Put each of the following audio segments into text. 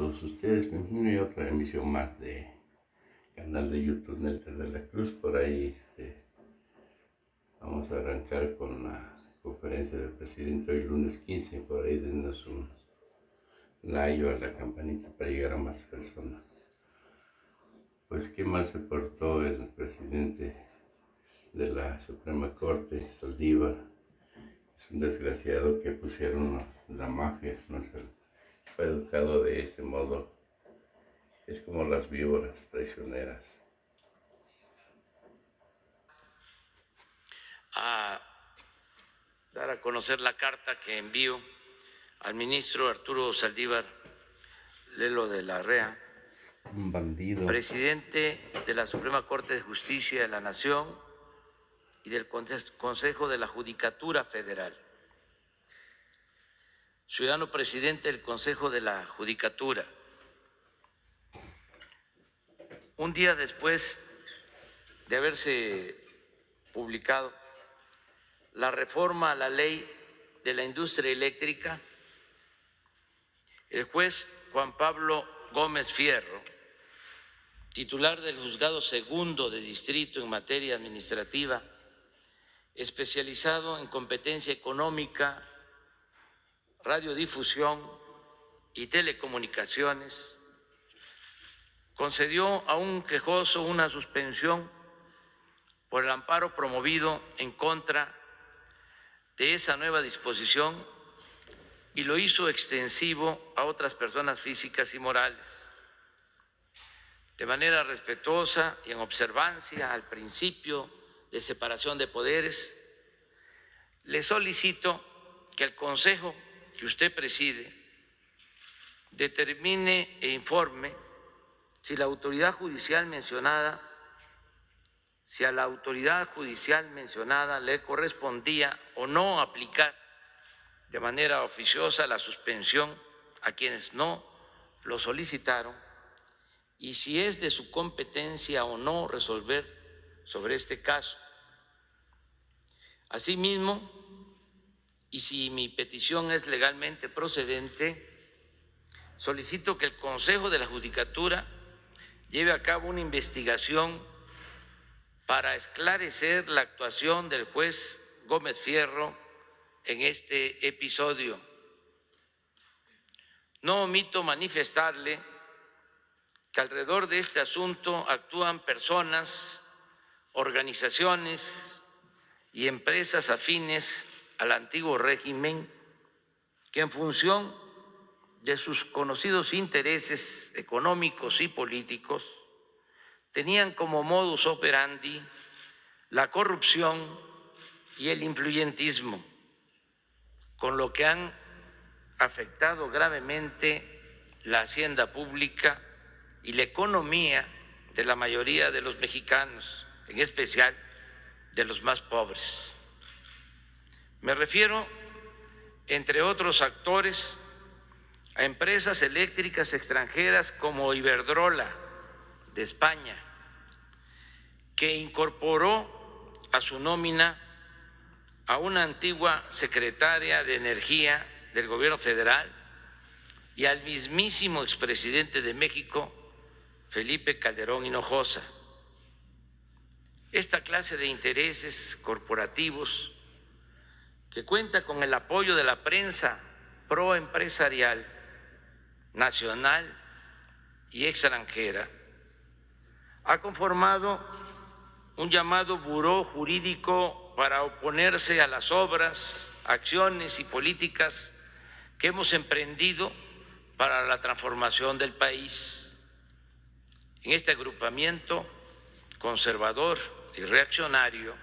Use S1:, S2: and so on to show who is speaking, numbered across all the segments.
S1: todos ustedes. Bienvenido a otra emisión más de canal de YouTube Nelter de la Cruz. Por ahí vamos a arrancar con la conferencia del presidente hoy lunes 15. Por ahí denos un like a la campanita para llegar a más personas. Pues qué más se portó el presidente de la Suprema Corte, Saldívar. Es un desgraciado que pusieron la mafia, no sé, fue educado de ese modo. Es como las víboras traicioneras.
S2: A dar a conocer la carta que envío al ministro Arturo Saldívar Lelo de la Rea,
S1: Un bandido.
S2: presidente de la Suprema Corte de Justicia de la Nación y del Consejo de la Judicatura Federal, ciudadano presidente del Consejo de la Judicatura. Un día después de haberse publicado la reforma a la ley de la industria eléctrica, el juez Juan Pablo Gómez Fierro, titular del Juzgado Segundo de Distrito en materia administrativa, especializado en competencia económica, radiodifusión y telecomunicaciones, concedió a un quejoso una suspensión por el amparo promovido en contra de esa nueva disposición y lo hizo extensivo a otras personas físicas y morales. De manera respetuosa y en observancia al principio de separación de poderes, le solicito que el Consejo que usted preside determine e informe si a la autoridad judicial mencionada le correspondía o no aplicar de manera oficiosa la suspensión a quienes no lo solicitaron y si es de su competencia o no resolver sobre este caso. Asimismo, y si mi petición es legalmente procedente, solicito que el Consejo de la Judicatura lleve a cabo una investigación para esclarecer la actuación del juez Gómez Fierro en este episodio. No omito manifestarle que alrededor de este asunto actúan personas, organizaciones y empresas afines al antiguo régimen que en función de sus conocidos intereses económicos y políticos tenían como modus operandi la corrupción y el influyentismo, con lo que han afectado gravemente la hacienda pública y la economía de la mayoría de los mexicanos, en especial de los más pobres. Me refiero, entre otros actores, a empresas eléctricas extranjeras como Iberdrola de España, que incorporó a su nómina a una antigua secretaria de Energía del Gobierno Federal y al mismísimo expresidente de México, Felipe Calderón Hinojosa. Esta clase de intereses corporativos, que cuenta con el apoyo de la prensa proempresarial nacional y extranjera, ha conformado un llamado buró jurídico para oponerse a las obras, acciones y políticas que hemos emprendido para la transformación del país. En este agrupamiento conservador y reaccionario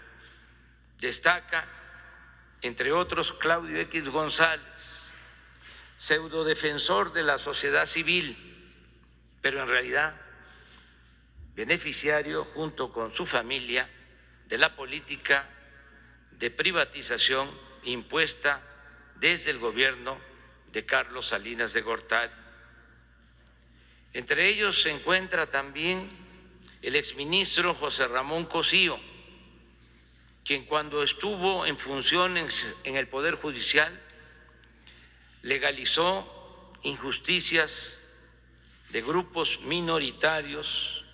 S2: destaca, entre otros, Claudio X González, pseudodefensor de la sociedad civil, pero en realidad beneficiario junto con su familia de la política de privatización impuesta desde el gobierno de Carlos Salinas de Gortari. Entre ellos se encuentra también el exministro José Ramón Cosío, quien cuando estuvo en funciones en el Poder Judicial legalizó injusticias de grupos minoritarios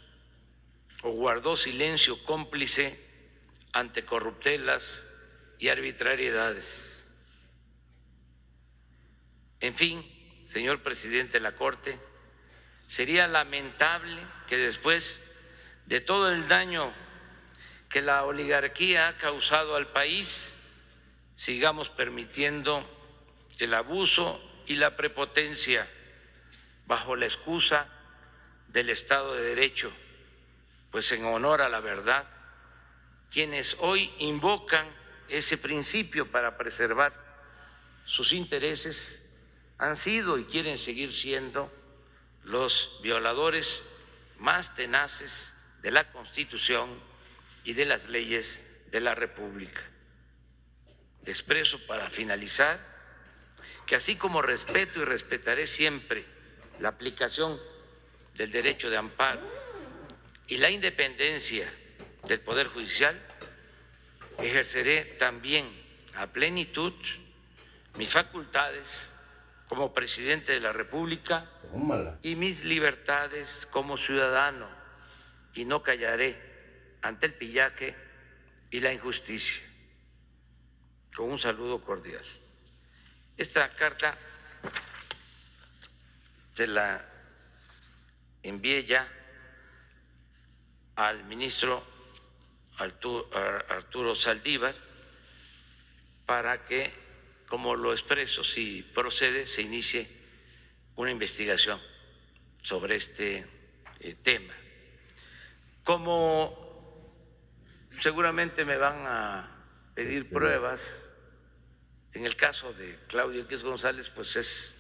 S2: o guardó silencio cómplice ante corruptelas y arbitrariedades. En fin, señor presidente de la Corte, sería lamentable que después de todo el daño que la oligarquía ha causado al país, sigamos permitiendo el abuso y la prepotencia bajo la excusa del Estado de Derecho, pues en honor a la verdad, quienes hoy invocan ese principio para preservar sus intereses han sido y quieren seguir siendo los violadores más tenaces de la Constitución y de las leyes de la República. Expreso para finalizar que así como respeto y respetaré siempre la aplicación del derecho de amparo y la independencia del Poder Judicial, ejerceré también a plenitud mis facultades como presidente de la República y mis libertades como ciudadano, y no callaré ante el pillaje y la injusticia. Con un saludo cordial. Esta carta se la envié ya al ministro Arturo Saldívar para que, como lo expreso, si procede, se inicie una investigación sobre este tema. Como seguramente me van a pedir pruebas, en el caso de Claudio X González, pues es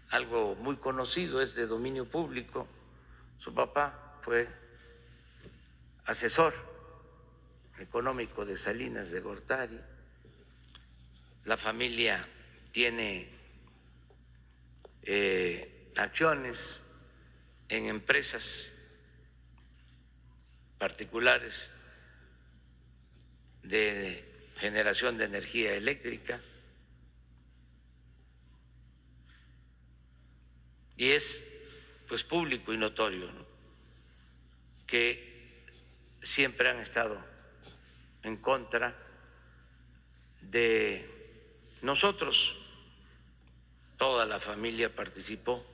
S2: algo muy conocido, es de dominio público. Su papá fue asesor económico de Salinas de Gortari. La familia tiene acciones en empresas particulares de generación de energía eléctrica y es pues público y notorio, ¿no?, que siempre han estado en contra de nosotros. Toda la familia participó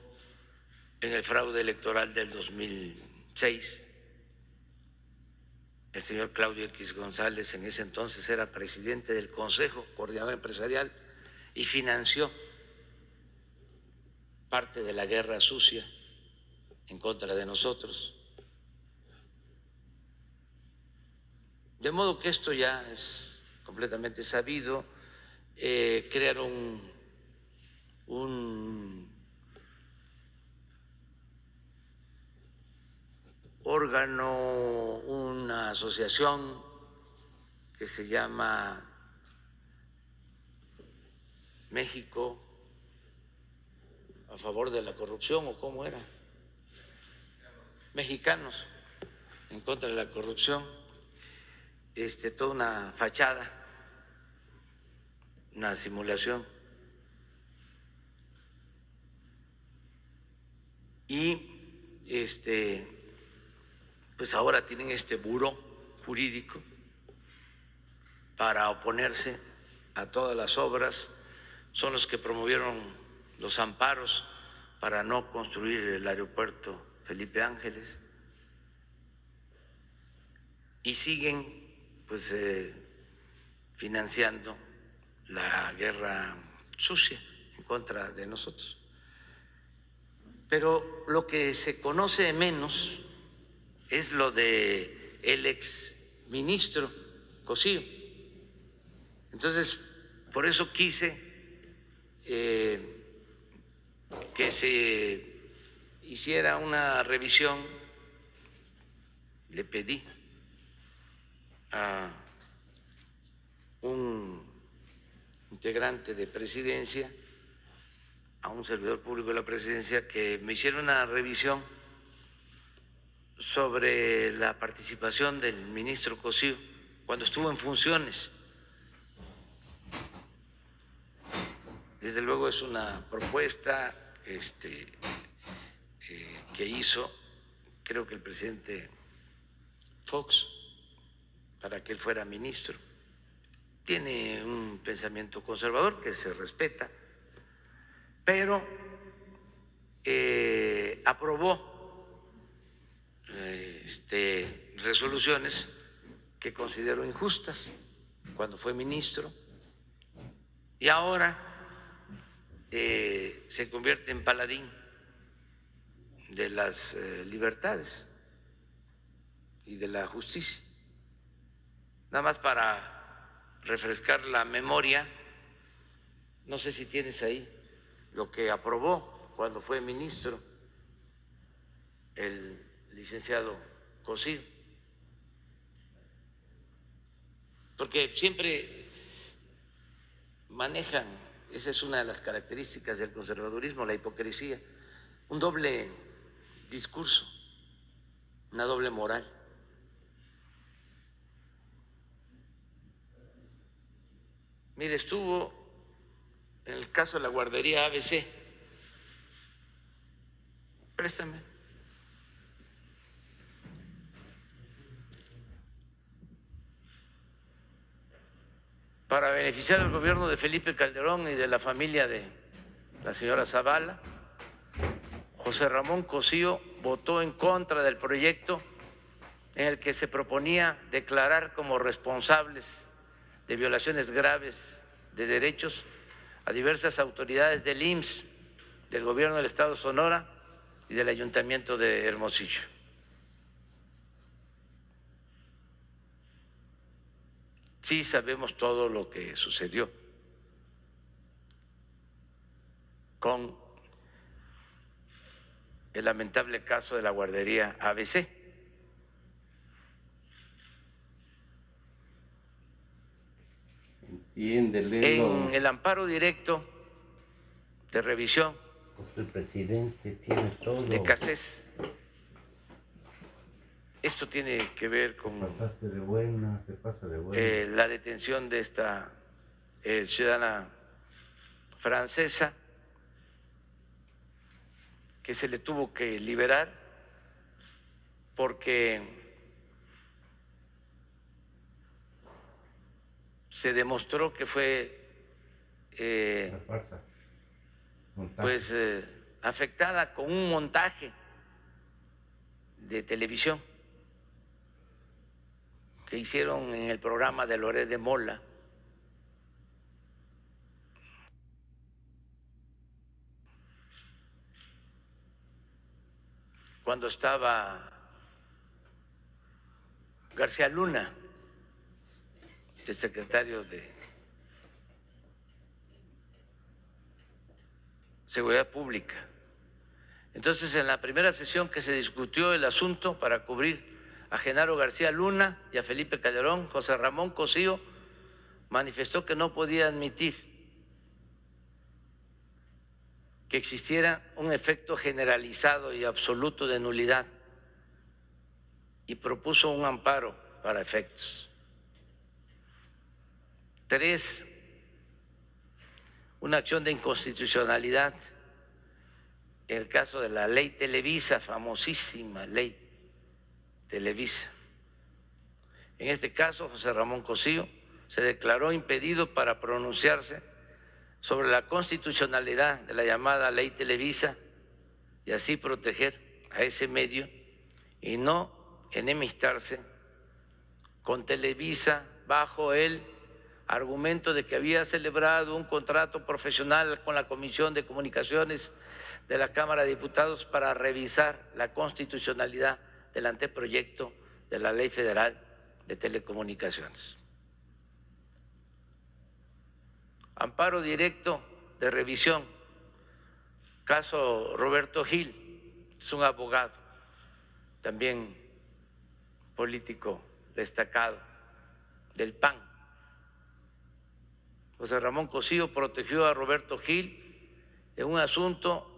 S2: en el fraude electoral del 2006. El señor Claudio X González en ese entonces era presidente del Consejo Coordinador Empresarial y financió parte de la guerra sucia en contra de nosotros. De modo que esto ya es completamente sabido. Crearon un órgano, una asociación que se llama México a favor de la corrupción, ¿o cómo era? Mexicanos en contra de la corrupción. Toda una fachada, una simulación. Y pues ahora tienen este buró jurídico para oponerse a todas las obras. Son los que promovieron los amparos para no construir el aeropuerto Felipe Ángeles y siguen pues financiando la guerra sucia en contra de nosotros. Pero lo que se conoce menos es lo de el exministro Cosío. Entonces, por eso quise que se hiciera una revisión. Le pedí a un integrante de Presidencia, a un servidor público de la Presidencia, que me hiciera una revisión sobre la participación del ministro Cosío cuando estuvo en funciones. Desde luego es una propuesta que hizo, creo que el presidente Fox, para que él fuera ministro. Tiene un pensamiento conservador que se respeta, pero aprobó resoluciones que consideró injustas cuando fue ministro y ahora se convierte en paladín de las libertades y de la justicia. Nada más para refrescar la memoria, no sé si tienes ahí lo que aprobó cuando fue ministro el licenciado Cosío, porque siempre manejan, esa es una de las características del conservadurismo, la hipocresía, un doble discurso, una doble moral. Mire, estuvo en el caso de la guardería ABC. Préstame. Para beneficiar al gobierno de Felipe Calderón y de la familia de la señora Zavala, José Ramón Cosío votó en contra del proyecto en el que se proponía declarar como responsables de violaciones graves de derechos a diversas autoridades del IMSS, del Gobierno del Estado de Sonora y del Ayuntamiento de Hermosillo. Sí sabemos todo lo que sucedió con el lamentable caso de la guardería ABC. En el amparo directo de revisión
S1: el presidente tiene todo.
S2: de CACES, esto tiene que ver con
S1: Pasaste de buena, se pasa de buena.
S2: la detención de esta ciudadana francesa que se le tuvo que liberar porque se demostró que fue pues afectada con un montaje de televisión que hicieron en el programa de Loret de Mola, cuando estaba García Luna, el secretario de Seguridad Pública. Entonces, en la primera sesión que se discutió el asunto para cubrir a Genaro García Luna y a Felipe Calderón, José Ramón Cosío manifestó que no podía admitir que existiera un efecto generalizado y absoluto de nulidad y propuso un amparo para efectos. 3, una acción de inconstitucionalidad en el caso de la ley Televisa, famosísima ley Televisa. En este caso, José Ramón Cosío se declaró impedido para pronunciarse sobre la constitucionalidad de la llamada ley Televisa y así proteger a ese medio y no enemistarse con Televisa bajo el argumento de que había celebrado un contrato profesional con la Comisión de Comunicaciones de la Cámara de Diputados para revisar la constitucionalidad del anteproyecto de la Ley Federal de Telecomunicaciones. Amparo directo de revisión, caso Roberto Gil, es un abogado, también político destacado del PAN. José Ramón Cosío protegió a Roberto Gil en un asunto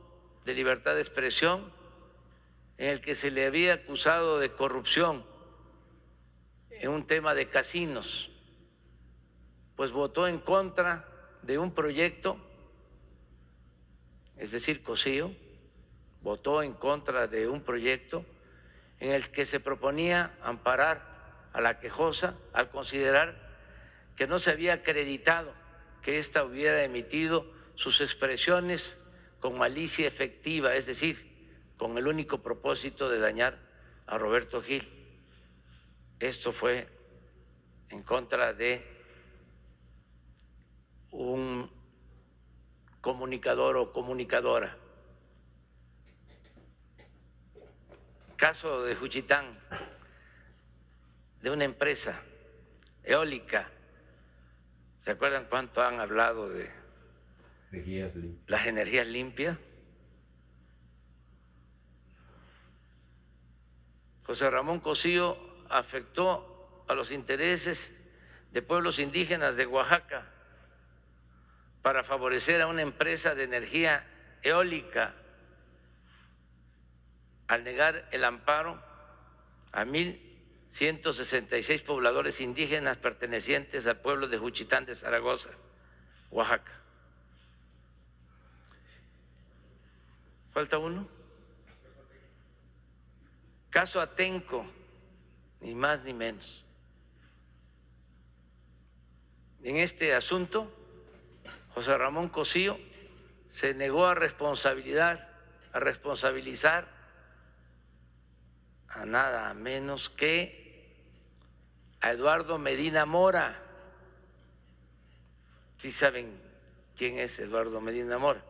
S2: de libertad de expresión en el que se le había acusado de corrupción en un tema de casinos, pues votó en contra de un proyecto es decir, Cosío, votó en contra de un proyecto en el que se proponía amparar a la quejosa al considerar que no se había acreditado que ésta hubiera emitido sus expresiones con malicia efectiva, es decir, con el único propósito de dañar a Roberto Gil. Esto fue en contra de un comunicador o comunicadora. Caso de Juchitán, de una empresa eólica. ¿Se acuerdan cuánto han hablado de las energías limpias? José Ramón Cosío afectó a los intereses de pueblos indígenas de Oaxaca para favorecer a una empresa de energía eólica al negar el amparo a 1,166 pobladores indígenas pertenecientes al pueblo de Juchitán de Zaragoza, Oaxaca. ¿Falta uno? Caso Atenco, ni más ni menos. En este asunto, José Ramón Cosío se negó a responsabilizar a nada menos que a Eduardo Medina Mora. ¿Sí saben quién es Eduardo Medina Mora?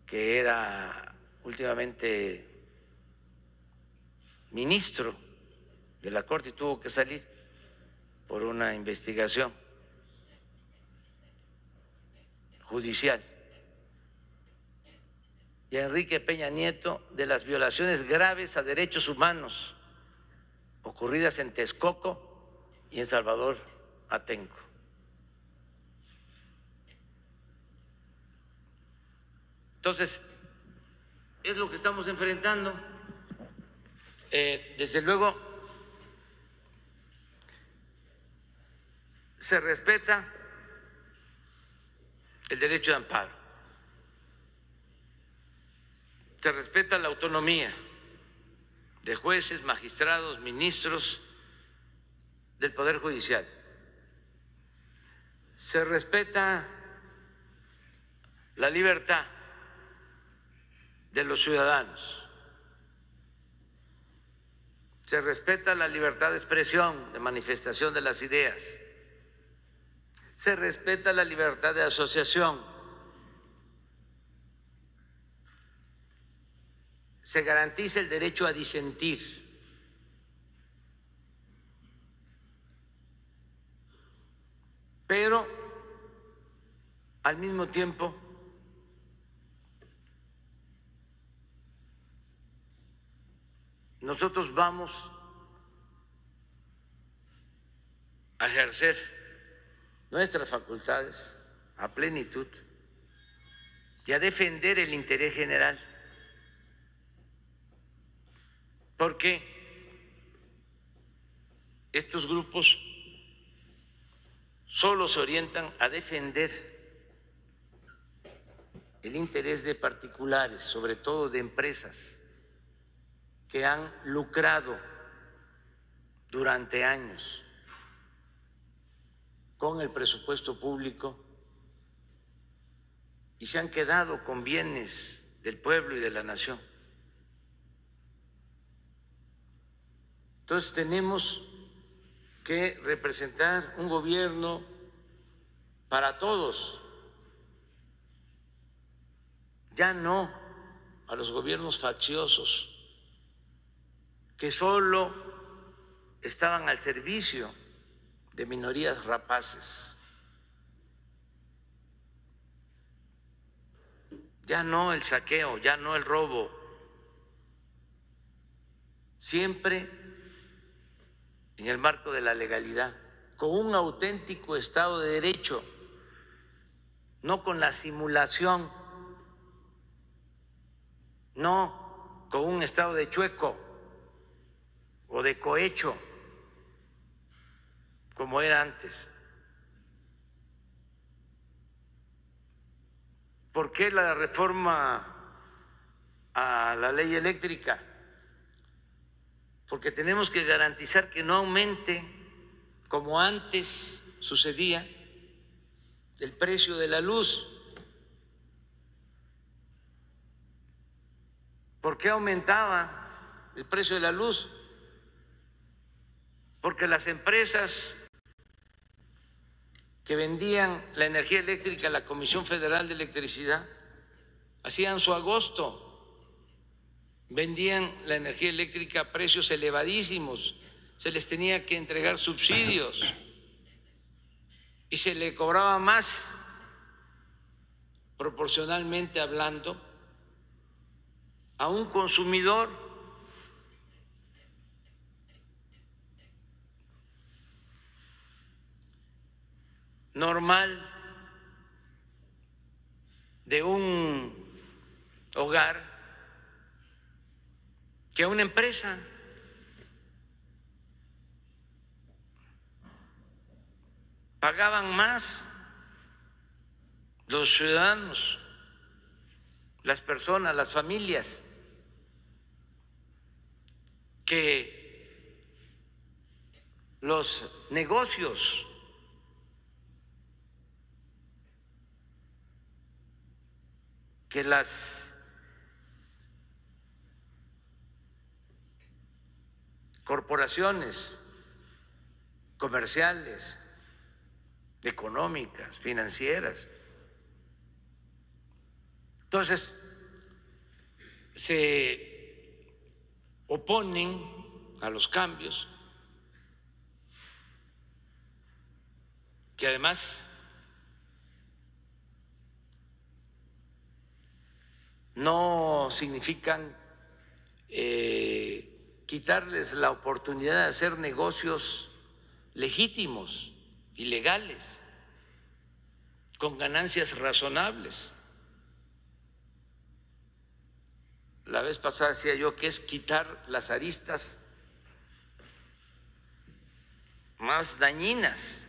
S2: Que era últimamente ministro de la Corte y tuvo que salir por una investigación judicial. Y a Enrique Peña Nieto de las violaciones graves a derechos humanos ocurridas en Texcoco y en Salvador Atenco. Entonces, es lo que estamos enfrentando. Desde luego, se respeta el derecho de amparo, se respeta la autonomía de jueces, magistrados, ministros del Poder Judicial, se respeta la libertad de los ciudadanos, se respeta la libertad de expresión, de manifestación de las ideas, se respeta la libertad de asociación, se garantiza el derecho a disentir, pero al mismo tiempo nosotros vamos a ejercer nuestras facultades a plenitud y a defender el interés general, porque estos grupos solo se orientan a defender el interés de particulares, sobre todo de empresas que han lucrado durante años con el presupuesto público y se han quedado con bienes del pueblo y de la nación. Entonces tenemos que representar un gobierno para todos, ya no a los gobiernos facciosos que solo estaban al servicio de minorías rapaces, ya no el saqueo, ya no el robo, siempre en el marco de la legalidad, con un auténtico Estado de Derecho, no con la simulación, no con un Estado de chueco o de cohecho, como era antes. ¿Por qué la reforma a la ley eléctrica? Porque tenemos que garantizar que no aumente, como antes sucedía, el precio de la luz. ¿Por qué aumentaba el precio de la luz? Porque las empresas que vendían la energía eléctrica a la Comisión Federal de Electricidad hacían su agosto, vendían la energía eléctrica a precios elevadísimos, se les tenía que entregar subsidios y se le cobraba más, proporcionalmente hablando, a un consumidor normal de un hogar que a una empresa. Pagaban más los ciudadanos, las personas, las familias, que los negocios. Que las corporaciones comerciales, económicas, financieras. Entonces, se oponen a los cambios, que además no significan quitarles la oportunidad de hacer negocios legítimos y legales, con ganancias razonables. La vez pasada decía yo que es quitar las aristas más dañinas,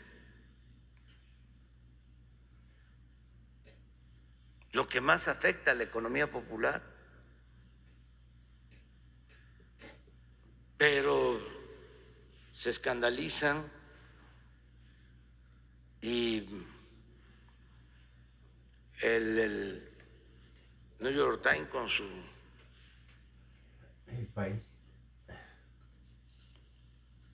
S2: lo que más afecta a la economía popular. Pero se escandalizan y el New York Times con su
S1: El País.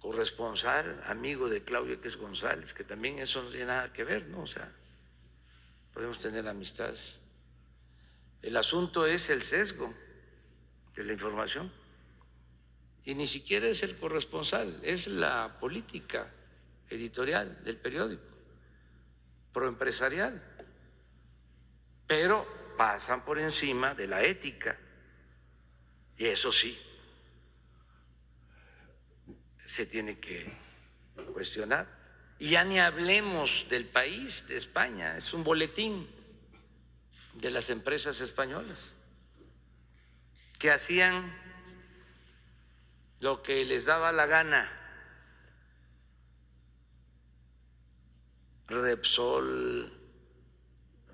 S2: corresponsal, amigo de Claudio X González, que también eso no tiene nada que ver, ¿no? O sea, podemos tener amistades. El asunto es el sesgo de la información. Y ni siquiera es el corresponsal, es la política editorial del periódico, proempresarial. Pero pasan por encima de la ética. Y eso sí, se tiene que cuestionar. Y ya ni hablemos del País, de España, es un boletín de las empresas españolas que hacían lo que les daba la gana. Repsol,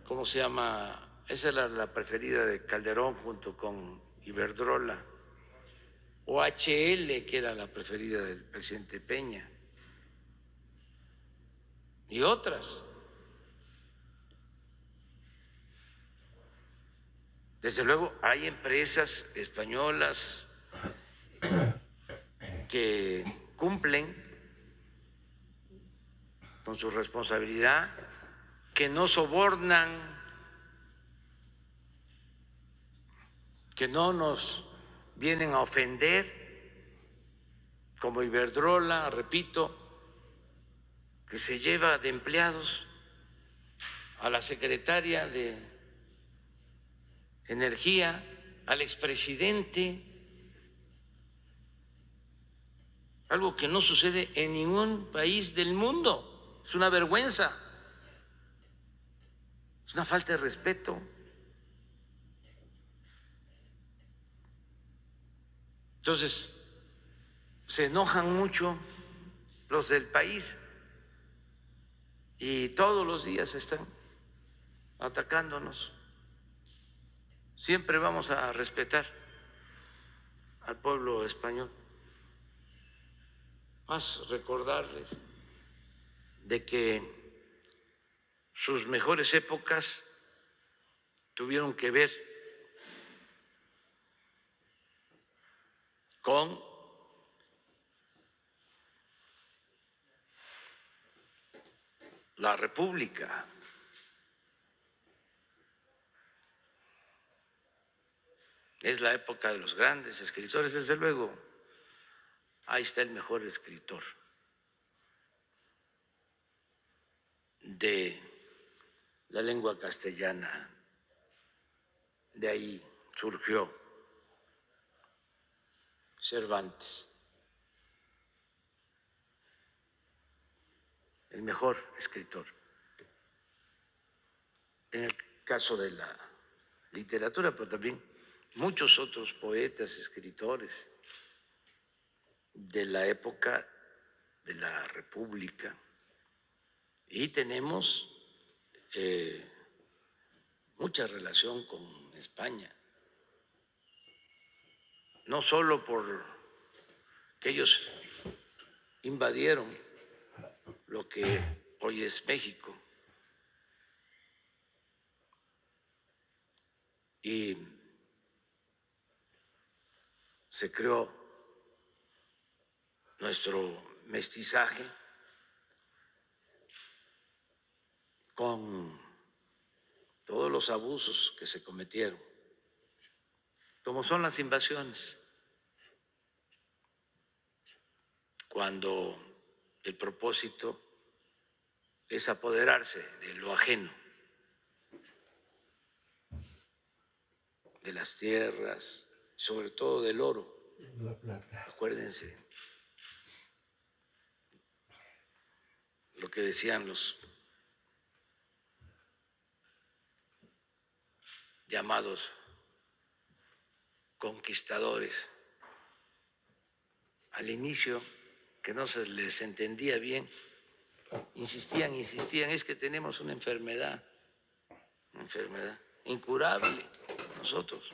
S2: ¿cómo se llama? Esa era la preferida de Calderón junto con Iberdrola, o HL, que era la preferida del presidente Peña, y otras. Desde luego hay empresas españolas que cumplen con su responsabilidad, que no sobornan, que no nos vienen a ofender, como Iberdrola, repito, que se lleva de empleados a la secretaria de Energía, al expresidente, algo que no sucede en ningún país del mundo. Es una vergüenza, es una falta de respeto. Entonces, se enojan mucho los del País y todos los días están atacándonos siempre vamos a respetar al pueblo español. Más recordarles de que sus mejores épocas tuvieron que ver con la República. Es la época de los grandes escritores, desde luego. Ahí está el mejor escritor de la lengua castellana. De ahí surgió Cervantes, el mejor escritor. En el caso de la literatura, pero también muchos otros poetas, escritores de la época de la República. Y tenemos mucha relación con España, no solo por que ellos invadieron lo que hoy es México y se creó nuestro mestizaje con todos los abusos que se cometieron, como son las invasiones, cuando el propósito es apoderarse de lo ajeno, de las tierras, sobre todo del oro.
S1: La plata.
S2: Acuérdense lo que decían los llamados conquistadores al inicio, que no se les entendía bien, insistían, es que tenemos una enfermedad incurable nosotros.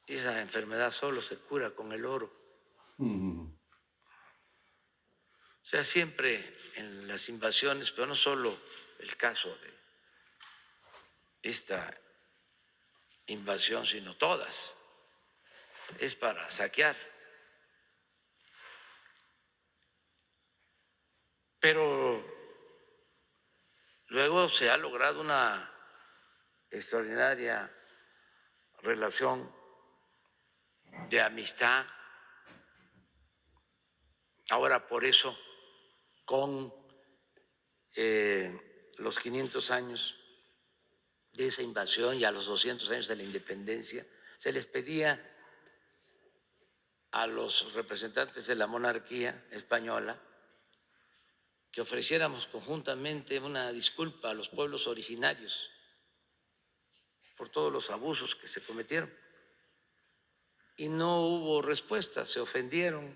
S2: Y esa enfermedad solo se cura con el oro. O sea, siempre en las invasiones, pero no solo el caso de esta invasión, sino todas, es para saquear. Pero luego se ha logrado una extraordinaria relación de amistad. Ahora por eso, con los 500 años de esa invasión y a los 200 años de la independencia, se les pedía a los representantes de la monarquía española que ofreciéramos conjuntamente una disculpa a los pueblos originarios por todos los abusos que se cometieron. Y no hubo respuesta, se ofendieron,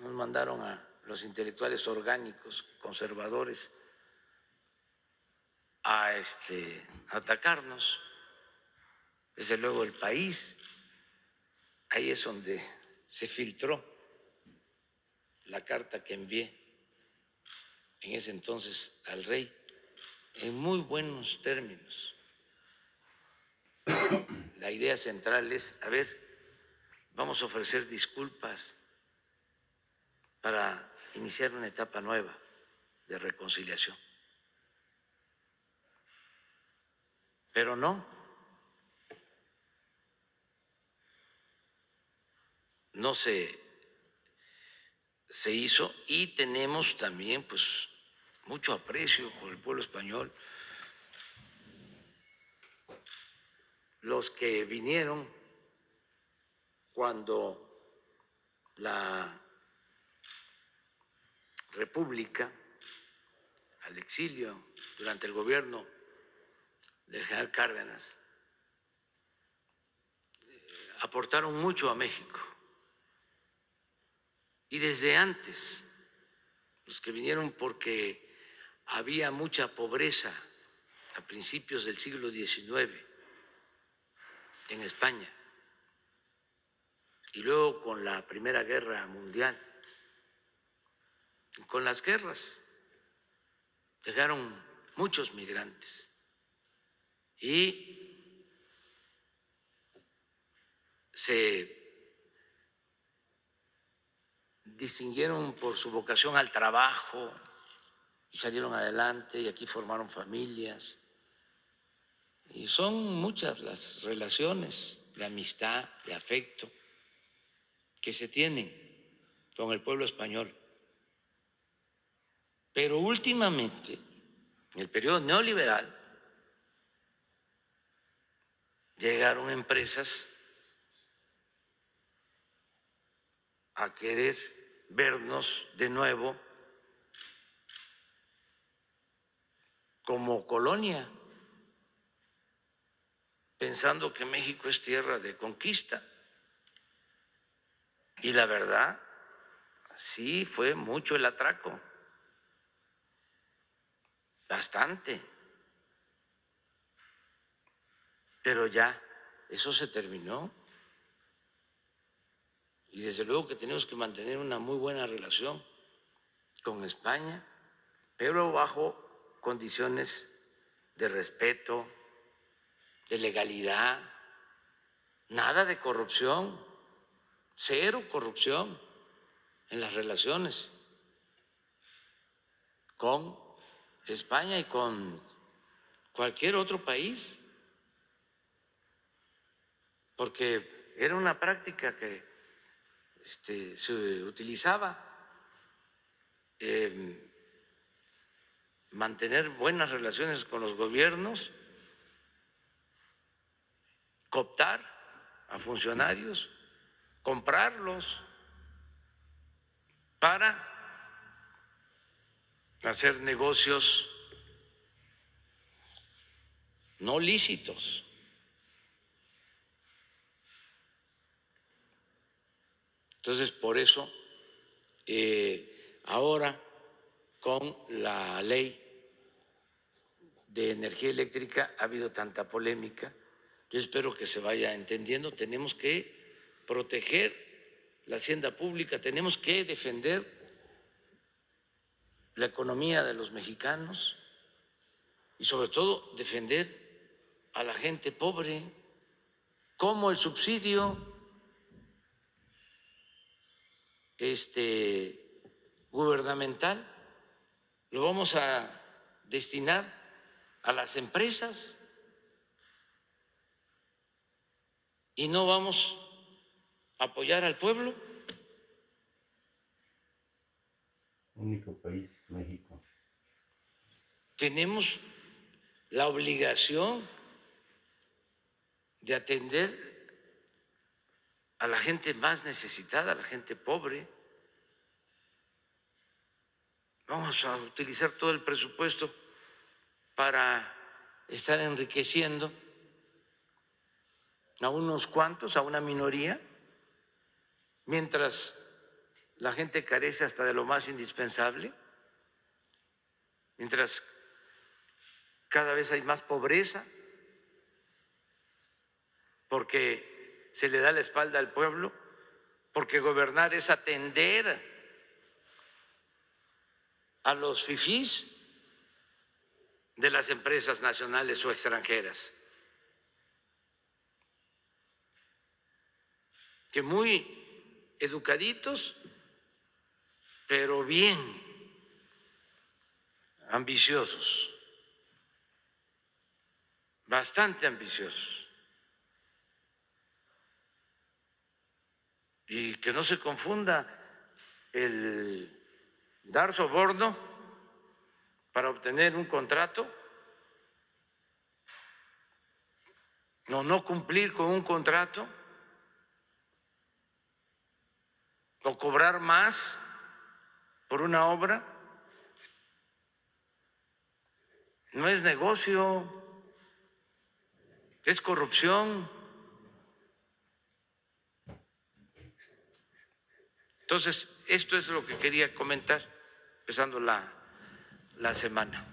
S2: nos mandaron a los intelectuales orgánicos, conservadores, a atacarnos. Desde luego el país, ahí es donde se filtró la carta que envié en ese entonces al rey, en muy buenos términos. La idea central es, a ver, vamos a ofrecer disculpas para iniciar una etapa nueva de reconciliación. Pero no se hizo, y tenemos también pues mucho aprecio por el pueblo español. Los que vinieron cuando la República, al exilio durante el gobierno del general Cárdenas, aportaron mucho a México. Y desde antes, los que vinieron porque había mucha pobreza, a principios del siglo XIX en España, y luego con la Primera Guerra Mundial, con las guerras, llegaron muchos migrantes y se distinguieron por su vocación al trabajo y salieron adelante y aquí formaron familias. Y son muchas las relaciones de amistad, de afecto que se tienen con el pueblo español. Pero últimamente, en el periodo neoliberal, llegaron empresas a querer vernos de nuevo como colonia, pensando que México es tierra de conquista. Y la verdad, sí fue mucho el atraco, bastante. Pero ya, eso se terminó. Y desde luego que tenemos que mantener una muy buena relación con España, pero bajo condiciones de respeto, de legalidad, nada de corrupción, cero corrupción en las relaciones con España y con cualquier otro país, porque era una práctica que se utilizaba, mantener buenas relaciones con los gobiernos, cooptar a funcionarios, comprarlos para hacer negocios no lícitos. Entonces, por eso, ahora con la ley de energía eléctrica ha habido tanta polémica. Yo espero que se vaya entendiendo. Tenemos que proteger la hacienda pública, tenemos que defender la economía de los mexicanos y sobre todo defender a la gente pobre, como el subsidio gubernamental lo vamos a destinar a las empresas y no vamos a apoyar al pueblo.
S1: Único país, México.
S2: Tenemos la obligación de atender a la gente más necesitada, a la gente pobre. Vamos a utilizar todo el presupuesto para estar enriqueciendo a unos cuantos, a una minoría, mientras la gente carece hasta de lo más indispensable, mientras cada vez hay más pobreza, porque se le da la espalda al pueblo, porque gobernar es atender a los fifís de las empresas nacionales o extranjeras, que muy educaditos, pero bien ambiciosos, bastante ambiciosos. Y que no se confunda el dar soborno para obtener un contrato o no cumplir con un contrato o cobrar más por una obra. No es negocio, es corrupción. Entonces, esto es lo que quería comentar, empezando la semana.